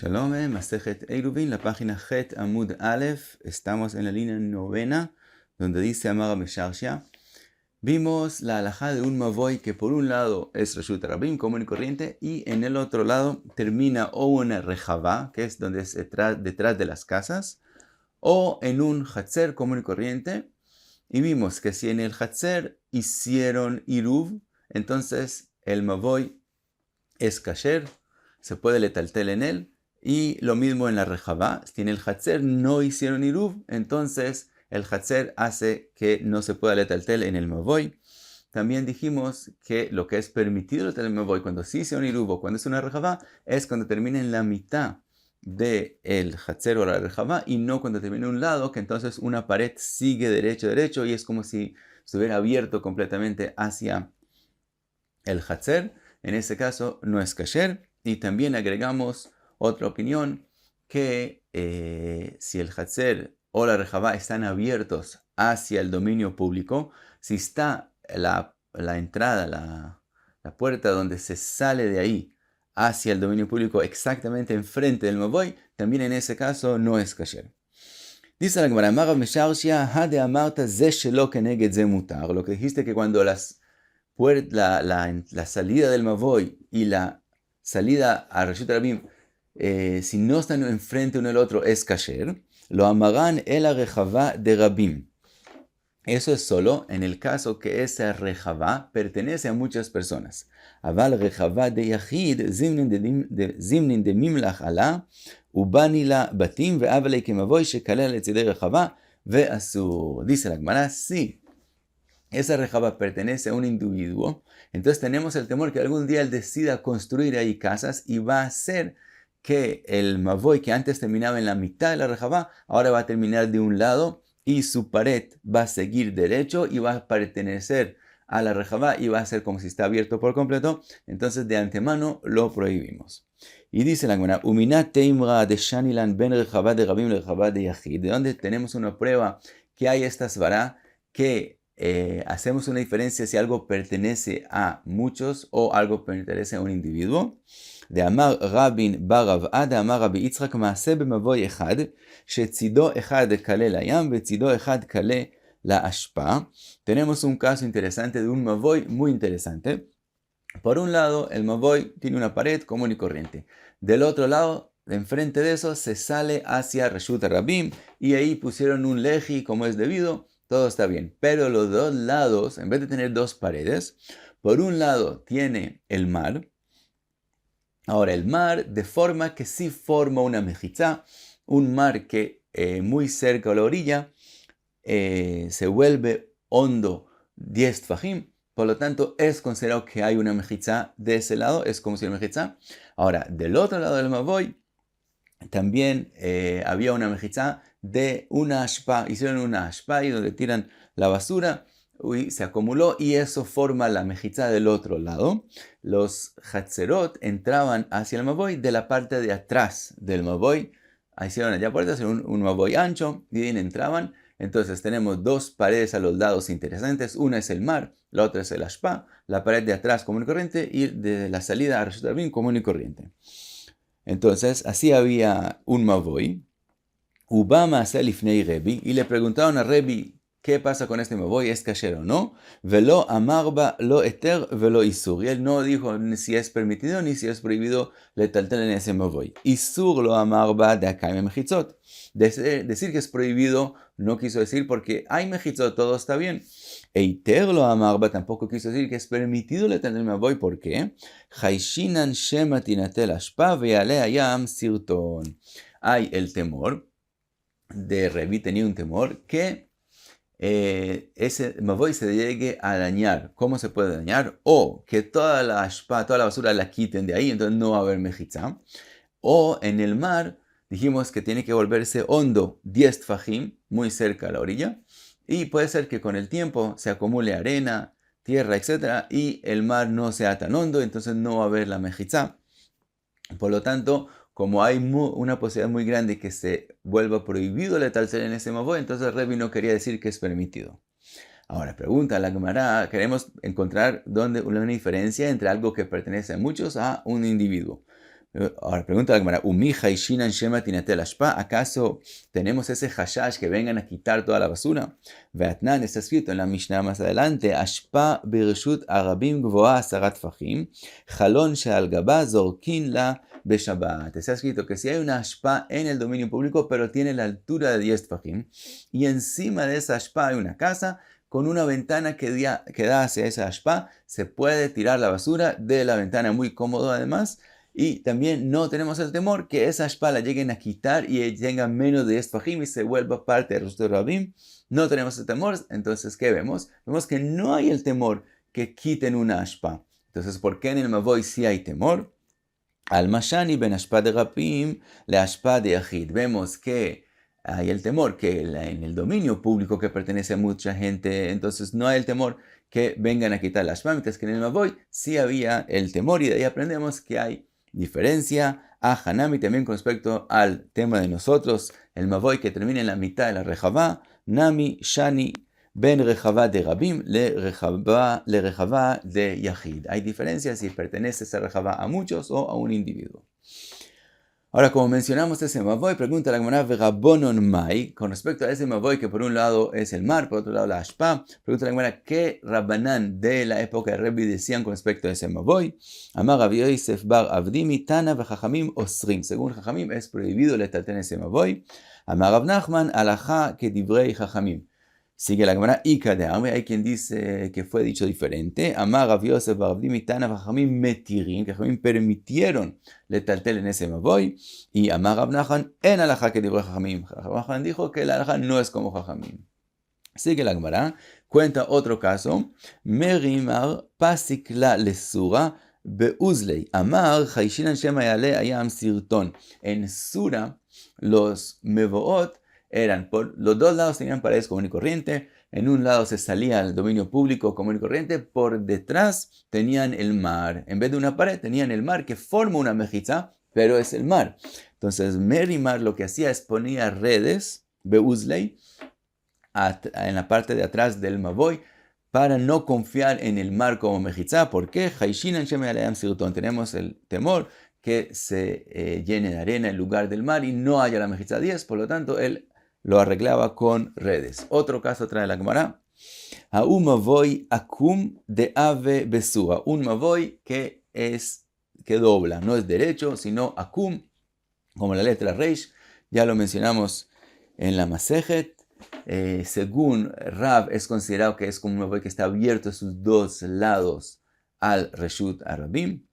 Shalom, Masejet Eruvin, la página Het Amud Aleph. Estamos en la línea novena, donde dice Amar Mesharsha. Vimos la halajá de un mavoy que por un lado es Reshut Rabim, común y corriente, y en el otro lado termina o una rejavá, que es donde es detrás de las casas, o en un hatzer común y corriente. Y vimos que si en el hatzer hicieron iruv, entonces el mavoy es kasher, se puede letaltel en él. Y lo mismo en la rejavá, si en el hatzer no hicieron iruv, entonces el hatzer hace que no se pueda letaltel en el mavoy. También dijimos que lo que es permitido letaltel en el mavoy cuando sí hicieron iruv o cuando es una rejavá es cuando termina en la mitad del hatzer o la rejavá y no cuando termina en un lado, que entonces una pared sigue derecho y es como si estuviera abierto completamente hacia el hatzer. En ese caso no es kasher. Y también agregamos otra opinión, que si el hatzer o la rejavá están abiertos hacia el dominio público, si está la entrada, la puerta donde se sale de ahí hacia el dominio público exactamente enfrente del mavoy, también en ese caso no es kasher. Dice la Gemara, Amar Mesharsha, Hade amarta ze shelo keneged ze mutar. Lo que dijiste que cuando la salida del mavoy y la salida a Reshut Rabim, si no están enfrente uno del otro, es kasher. Lo amaran el rejavá de Rabim. Eso es solo en el caso que esa rejavá pertenece a muchas personas. Aval rejavá de yachid zimnin de mimlach ala ubani la batim ve'avalei kemavoy shekalel etzidei rejavá ve'asur. Dice la Gemara, sí. Esa rejavá pertenece a un individuo, entonces tenemos el temor que algún día él decida construir ahí casas y va a hacer que el mavoy que antes terminaba en la mitad de la rejavá, ahora va a terminar de un lado y su pared va a seguir derecho y va a pertenecer a la rejavá y va a ser como si está abierto por completo. Entonces de antemano lo prohibimos. Y dice la Gemara, Uminat teimra de shanilan ben rejavá de rabim le rejavá de yachid, de donde tenemos una prueba que hay esta svara que hacemos una diferencia si algo pertenece a muchos o algo pertenece a un individuo. De Amar Rabin Barav'a, de Amar Rabbi Yitzchak, Maaseh b'mavoy echad, shetzido echad kale layam, vetzido echad kale la ashpa. Tenemos un caso interesante de un mavoy muy interesante. Por un lado, el mavoy tiene una pared común y corriente. Del otro lado, enfrente de eso, se sale hacia Reshut Rabim y ahí pusieron un leji como es debido. Todo está bien, pero los dos lados, en vez de tener dos paredes, por un lado tiene el mar. Ahora, el mar de forma que sí forma una mejizá, un mar que muy cerca a la orilla se vuelve hondo 10 tfajim, por lo tanto es considerado que hay una mejizá de ese lado, es como si una mejizá. Ahora, del otro lado del mavoy, también había una mejizá de una ashpa, hicieron una ashpa y donde tiran la basura, se acumuló y eso forma la mejizá del otro lado. Los hatzerot entraban hacia el mavoy de la parte de atrás del mavoy, hicieron allá puertas, un mavoy ancho y ahí entraban. Entonces tenemos dos paredes a los lados interesantes, una es el mar, la otra es el ashpa, la pared de atrás común y corriente y de la salida a Reshut Rabim común y corriente. Entonces, así había un mavoy, Ubama Lifnei Rebi, y le preguntaron a Rebi, ¿qué pasa con este mavoy? ¿Es kasher o no? Velo amarba lo eter velo isur. Y él no dijo ni si es permitido ni si es prohibido letaltel en ese mavoy. Isur lo amarba de acá en mechitzot. Decir que es prohibido no quiso decir porque hay mechitzot, todo está bien. Eiter lo amarba tampoco quiso decir que es permitido letaltel en el mavoy. ¿Por qué? Haishinan shema tinatel ashpa veale ayam sirton. Hay el temor. De Rebi tenía un temor que ese mavoy se llegue a dañar. ¿Cómo se puede dañar? O que toda la ashpa, toda la basura la quiten de ahí, entonces no va a haber mejizá. O en el mar, dijimos que tiene que volverse hondo 10 tfajim, muy cerca a la orilla. Y puede ser que con el tiempo se acumule arena, tierra, etc. Y el mar no sea tan hondo, entonces no va a haber la mejizá. Por lo tanto, como hay una posibilidad muy grande que se vuelva prohibido letaltel en ese mavoy, entonces Rebi no quería decir que es permitido. Ahora, pregunta la Gemara, queremos encontrar una diferencia entre algo que pertenece a muchos a un individuo. Ahora pregunta la Gemara, Umi Haishinan Shema Tinatel Ashpa, ¿acaso tenemos ese hashash que vengan a quitar toda la basura? Veatnan está escrito en la Mishnah más adelante, Ashpa Birshut Arabim Gvoa Asarat Fahim, Jalón Sheal Gaba Zorkin la Beshabbat. Está escrito que si hay una ashpa en el dominio público, pero tiene la altura de 10 fajim, y encima de esa ashpa hay una casa con una ventana que da hacia esa ashpa, se puede tirar la basura de la ventana, muy cómodo además. Y también no tenemos el temor que esa ashpa la lleguen a quitar y tenga menos de 10 fajim y se vuelva parte de Reshut Rabim. No tenemos el temor. Entonces, ¿qué vemos? Vemos que no hay el temor que quiten una ashpa. Entonces, ¿por qué en el Mavoy sí hay temor? Al Mashani ben ashpa de Rabim le ashpa de Yahid. Vemos que hay el temor que en el dominio público que pertenece a mucha gente, entonces no hay el temor que vengan a quitar las mientras que en el Mavoy sí había el temor, y de ahí aprendemos que hay diferencia a Hanami también con respecto al tema de nosotros, el Mavoy que termina en la mitad de la Rejavá, Nami, Shani, Ben Rejavá de Rabim, le Rejavá de Yahid. Hay diferencia si pertenece esa Rejavá a muchos o a un individuo. Ahora, como mencionamos ese Mavoy, pregunta la Gemara Verabonon Mai, con respecto a ese Mavoy que por un lado es el mar, por otro lado la Ashpa, pregunta la Gemara qué Rabbanán de la época de Rebbe decían con respecto a ese Mavoy. Amar Rav Yosef bar Avdimi, Tana v'Chachamim osrim. Según Chachamim es prohibido letalten ese Mavoy. Amar Rav Nachman, alajá que divrei Chachamim. Sigue la Gemara, Ika de Arme, hay quien dice que fue dicho diferente. Amar Rav Yosef bar Avdimi, Tana v'Chachamim metirin, que Chachamim permitieron letaltel en ese Mavoy. Y Amar Rav Nachman, en alajá que divrei Chachamim. Rav Nachman dijo que el alajá no es como Chachamim. Sigue la Gemara, cuenta otro caso. Merimar pasik la lesura beuzlei. Amar Haishinan Shema Yale Ayam Sirton. En Sura, los mevoot eran por los dos lados tenían paredes común y corriente. En un lado se salía al dominio público común y corriente. Por detrás tenían el mar. En vez de una pared tenían el mar que forma una mejitza, pero es el mar. Entonces Merimar lo que hacía es ponía redes, beuzlei, en la parte de atrás del Mavoy, para no confiar en el mar como mejitza. ¿Por qué? Tenemos el temor que se llene de arena en lugar del mar y no haya la mejitza 10, por lo tanto él lo arreglaba con redes. Otro caso trae la Gemara. A un Mavoy akum de ave besura. Un Mavoy que dobla, no es derecho, sino akum, como la letra Reish, ya lo mencionamos en la Masejet. Según Rav es considerado que es como un Mavoy que está abierto a sus dos lados al Reshut Arabim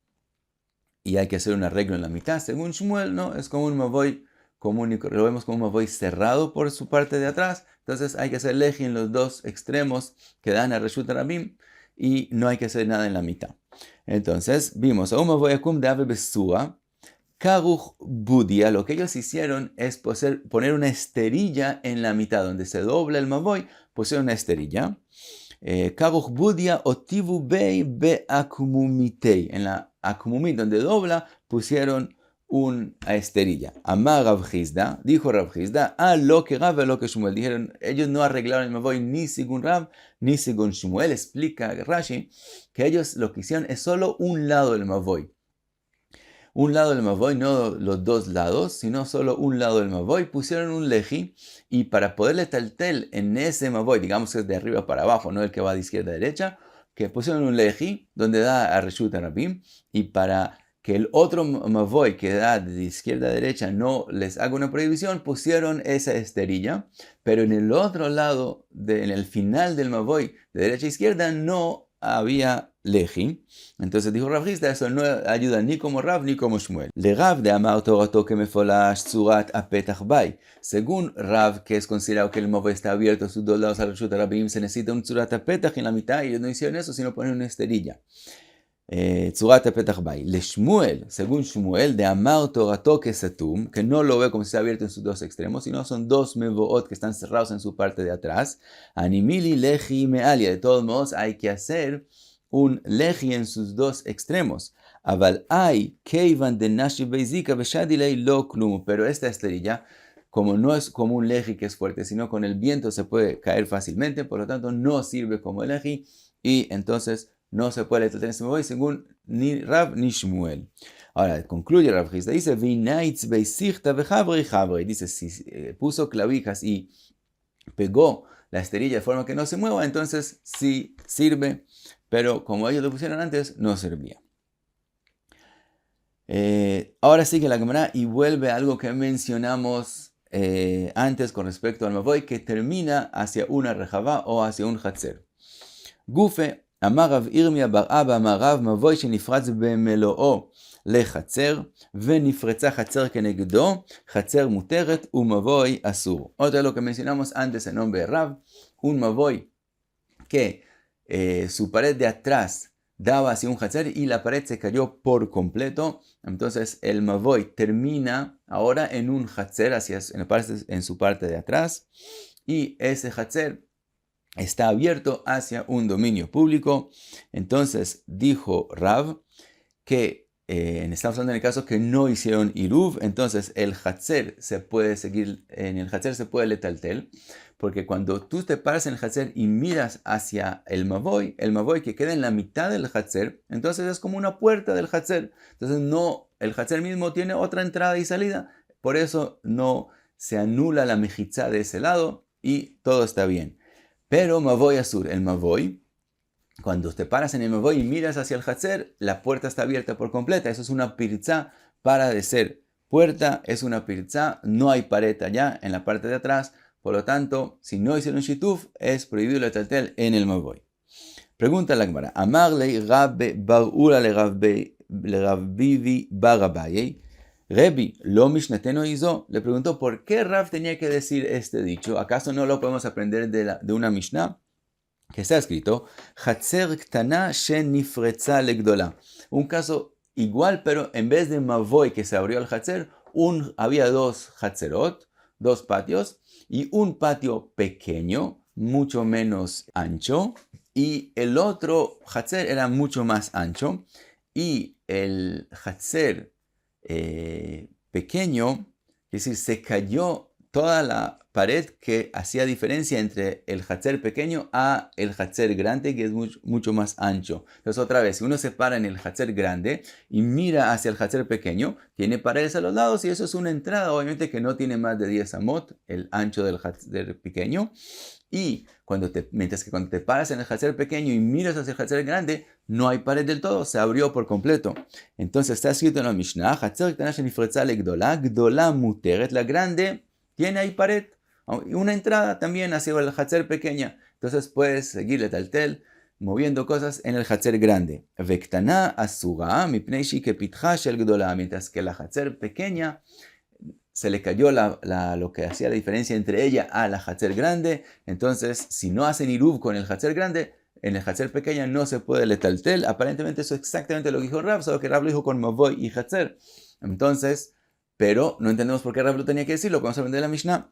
y hay que hacer un arreglo en la mitad. Según Shmuel, no, es como un Mavoy común, lo vemos como un Mavoy cerrado por su parte de atrás, entonces hay que hacer leji en los dos extremos que dan al Reshut Arabim y no hay que hacer nada en la mitad. Entonces vimos a un Mavoy akum de ave besura. Karuch Budia, lo que ellos hicieron es poner una esterilla en la mitad, donde se dobla el Mavoy, pusieron una esterilla. Karuch Budia otivu bei be akumumitei. En la akumumit, donde dobla, pusieron una esterilla. Amar Rav Chizda, dijo Rav Chizda, a lo que Rav, a lo que Shmuel. Dijeron, ellos no arreglaron el Mavoy ni según Rav, ni según Shmuel. Explica Rashi que ellos lo que hicieron es solo un lado del Mavoy. Un lado del Mavoy, no los dos lados, sino solo un lado del Mavoy. Pusieron un leji y para poderle taltel en ese Mavoy, digamos que es de arriba para abajo, no el que va de izquierda a derecha, que pusieron un leji donde da a Reshut Arabim, y para que el otro Mavoy que da de izquierda a derecha no les haga una prohibición, pusieron esa esterilla, pero en el otro lado, en el final del Mavoy, de derecha a izquierda, no había leji. Entonces dijo Rav Chizda, eso no ayuda ni como Rav ni como Shmuel. Le Rav de Amar Torato que me folash tzurat apetach bay. Según Rav, que es considerado que el Mavoy está abierto a sus dos lados al Reshut Arabim, se necesita un tzurat apetach en la mitad, y ellos no hicieron eso, sino poner una esterilla. Tzurat apetach bay. Le Shmuel, según Shmuel, de Amar Torato que satum, que no lo ve como si está abierto en sus dos extremos, sino son dos mevoot que están cerrados en su parte de atrás. Animili leji mealia. De todos modos, hay que hacer un leji en sus dos extremos. Aval hay keivan de nashi beizika beshadilei lo klum. Pero esta esterilla, como no es como un leji que es fuerte, sino con el viento se puede caer fácilmente, por lo tanto no sirve como leji y entonces no se puede tratar ese Mavoy según ni Rav ni Shmuel. Ahora, concluye Rav Chisda, dice, Vinaitz beisichta vechavri chavri. Dice, si puso clavijas y pegó la esterilla de forma que no se mueva, entonces sí sirve, pero como ellos lo pusieron antes, no servía. Ahora sigue la Gemara y vuelve a algo que mencionamos antes con respecto al mavoy, que termina hacia una rejavá o hacia un hatzer. Gufe, אמר רב ירמיה בר אבא, אמר רב, מבוי שנפרץ במלואו לחצר, ונפרצה חצר כנגדו, חצר מותרת ומבוי אסור. Otra lo que mencionamos antes en nombre de Rav, un mavoy que su pared de atrás daba hacia un hatzer y la pared se cayó por completo, entonces el mavoy termina ahora en un hatzer en su parte de atrás, y ese hatzer está abierto hacia un dominio público. Entonces dijo Rav que estamos hablando en el caso que no hicieron iruv, entonces el hatzer se puede seguir, en el hatzer se puede letaltel, porque cuando tú te paras en el hatzer y miras hacia el mavoy que queda en la mitad del hatzer, entonces es como una puerta del hatzer, entonces no, el hatzer mismo tiene otra entrada y salida, por eso no se anula la mejitza de ese lado y todo está bien. Pero mavoy asur, el mavoy, cuando te paras en el mavoy y miras hacia el hatzer, la puerta está abierta por completa. Eso es una pirza. Para de ser puerta, es una pirza. No hay pared allá en la parte de atrás. Por lo tanto, si no hicieron shituf, es prohibido el taltel en el mavoy. Pregunta la Gemara. Amar le rabbe barura le rabbivi barabayei. Rebi, lo mishnateno hizo, le preguntó por qué Rav tenía que decir este dicho. ¿Acaso no lo podemos aprender de una Mishnah? Que está escrito, Hatzer ktana shenifretza legdola. Un caso igual, pero en vez de mavoy que se abrió el hatzer, había dos hatzerot, dos patios, y un patio pequeño, mucho menos ancho, y el otro hatzer era mucho más ancho, y el hatzer pequeño, es decir, se cayó toda la pared que hacía diferencia entre el hatzer pequeño a el hatzer grande, que es mucho más ancho. Entonces otra vez, si uno se para en el hatzer grande y mira hacia el hatzer pequeño, tiene paredes a los lados y eso es una entrada, obviamente que no tiene más de 10 amot, el ancho del hatzer pequeño. Y mientras que cuando te paras en el hatzer pequeño y miras hacia el hatzer grande, no hay pared del todo, se abrió por completo. Entonces está escrito en la Mishnah, hatzer ktana shenifretza legdola, gdola muteret, la grande tiene ahí pared, una entrada también hacia el hatzer pequeña. Entonces puedes seguir el taltel moviendo cosas en el hatzer grande. Vektana asura mipnei shekepitcha shel gdola, mientras que la hatzer pequeña se le cayó lo que hacía la diferencia entre ella a la hatzer grande. Entonces, si no hacen iruv con el hatzer grande, en el hatzer pequeña no se puede letaltel. Aparentemente eso es exactamente lo que dijo Rav, solo que Rav lo dijo con mavoy y hatzer. Entonces, pero no entendemos por qué Rav lo tenía que decir, lo vamos a aprender en la Mishnah.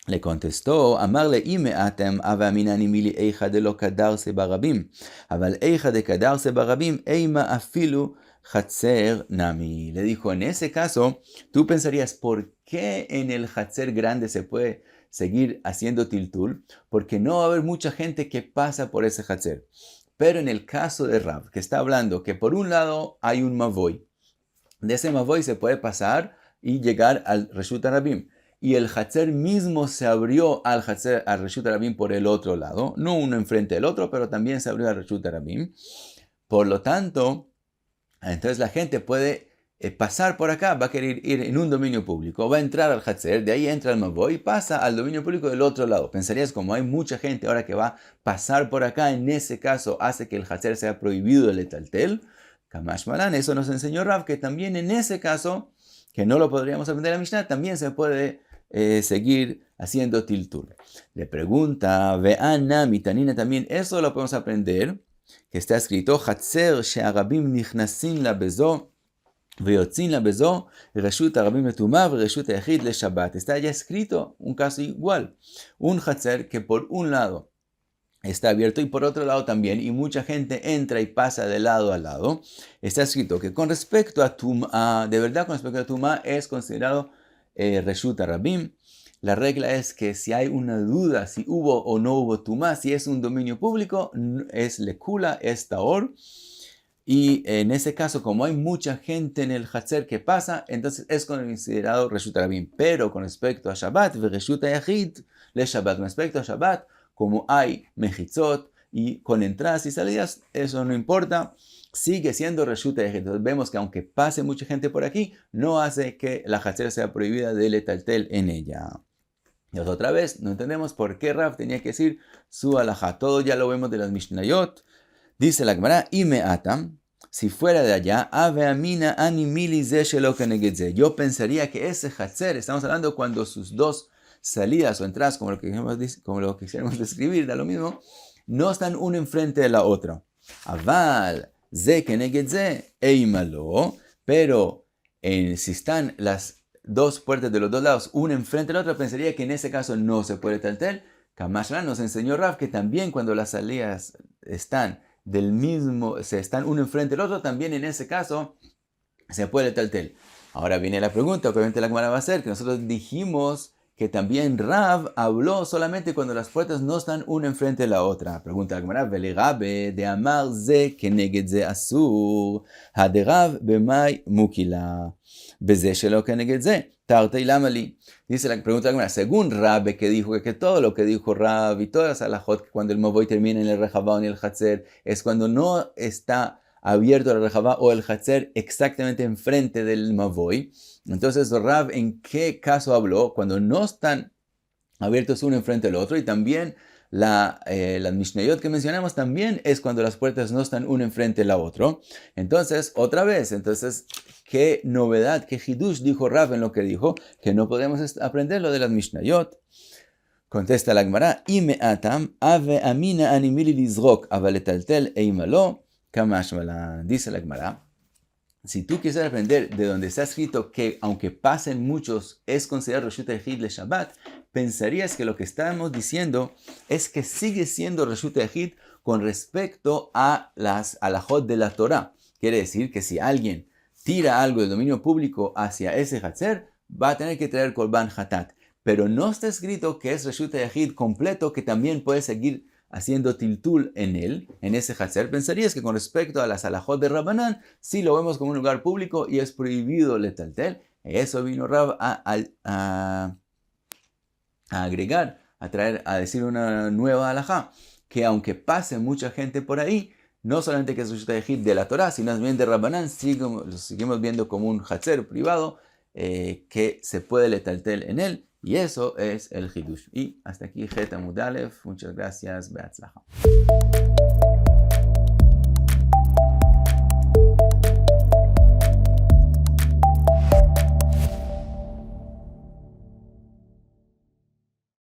Le contestó, amarle ime atem avaminani mili eicha de lo kadarse barabim, aval eicha de kadarse barabim eima afilu hatzer nami. Le dijo, en ese caso, tú pensarías, ¿por qué en el hatzer grande se puede seguir haciendo tiltul? Porque no va a haber mucha gente que pasa por ese hatzer. Pero en el caso de Rav, que está hablando que por un lado hay un mavoy, de ese mavoy se puede pasar y llegar al Reshut Harabim. Y el hatzer mismo se abrió al Reshut Harabim por el otro lado, no uno enfrente del otro, pero también se abrió al Reshut Harabim. Por lo tanto, entonces la gente puede pasar por acá, va a querer ir en un dominio público, va a entrar al hatzer, de ahí entra al mavoy y pasa al dominio público del otro lado. Pensarías, como hay mucha gente ahora que va a pasar por acá, en ese caso hace que el hatzer sea prohibido el letaltel. Kamash Malan, eso nos enseñó Rav, que también en ese caso, que no lo podríamos aprender en la Mishnah, también se puede seguir haciendo tiltul. Le pregunta, Ve'ana mitanina también, eso lo podemos aprender, que está escrito, Hatzer she'arabim nichnasin la bezo, veyotzin la bezo, reshut arabim letumah, reshut ayachid le Shabbat. Está ya escrito un caso igual. Un hatzer que por un lado está abierto y por otro lado también, y mucha gente entra y pasa de lado a lado. Está escrito que con respecto a Tumah, de verdad con respecto a Tumah es considerado Reshut Harabim. La regla es que si hay una duda si hubo o no hubo Tumah, si es un dominio público, es Lekula, es Taor. Y en ese caso, como hay mucha gente en el Hatzer que pasa, entonces es considerado Reshut Rabim. Pero con respecto a Shabbat, Reshut Yachid, le Shabbat. Con respecto a Shabbat, como hay mejitzot y con entradas y salidas, eso no importa. Sigue siendo Reshut Yachid. Entonces vemos que aunque pase mucha gente por aquí, no hace que la Hatzer sea prohibida de letaltel en ella. Y otra vez, no entendemos por qué Rav tenía que decir su alajá. Todo ya lo vemos de las Mishnayot. Dice la Gemara, y me atam, si fuera de allá, ave amina animili ze shelo kenegedze. Yo pensaría que ese hatzer, estamos hablando cuando sus dos salidas o entradas, como lo que quisiéramos describir, da lo mismo, no están una enfrente de la otra. Aval ze kenegedze eimalo, pero si están las dos puertas de los dos lados, una enfrente de la otra, pensaría que en ese caso no se puede taltel. Kamashran nos enseñó Rav que también cuando las salidas están del mismo, están uno enfrente del otro, también en ese caso se puede taltel. Ahora viene la pregunta, obviamente la Gemara va a ser que nosotros dijimos que también Rav habló solamente cuando las puertas no están una enfrente de la otra. Pregunta la Gemara, velegabe de amar ze keneged ze asur, haderav bemai mukila, beze shelo keneged ze, tartei lamali. Dice la pregunta la Gemara, según Rabbe que dijo que todo lo que dijo Rab y todas las alajot, cuando el Mavoy termina en el Rejabá o en el Hatzer, es cuando no está abierto el Rejabá o el Hatzer exactamente enfrente del Mavoy. Entonces Rab, ¿en qué caso habló? Cuando no están abiertos uno enfrente del otro, y también las Mishnayot que mencionamos también es cuando las puertas no están uno enfrente del otro. Entonces, otra vez, ¿qué novedad, qué hidush dijo Rab en lo que dijo? Que no podemos aprender lo de las Mishnayot. Contesta la Gemara, Ime atam ave amina animili lizrok avaletaltel eimalo kamashmalan. Dice la Gemara, si tú quieres aprender de donde está escrito que aunque pasen muchos es considerado Reshut Yachid le Shabbat, pensarías que lo que estamos diciendo es que sigue siendo Reshut Yachid con respecto a las alajot de la Torah. Quiere decir que si alguien tira algo del dominio público hacia ese Hatzer, va a tener que traer Korban Hatat. Pero no está escrito que es Reshut Yachid completo, que también puede seguir haciendo tiltul en él, en ese Hatzer. Pensarías que con respecto a las alajot de Rabbanán, sí lo vemos como un lugar público y es prohibido letaltel. Eso vino Rab a agregar, a decir una nueva alajá, que aunque pase mucha gente por ahí, no solamente que es Reshut Yachid de la Torah, sino también de Rabbanán, lo seguimos viendo como un Hatzer privado, que se puede letaltel en él. Y eso es el Hidush. Y hasta aquí, Het Amud Aleph. Muchas gracias. Beatzlacha.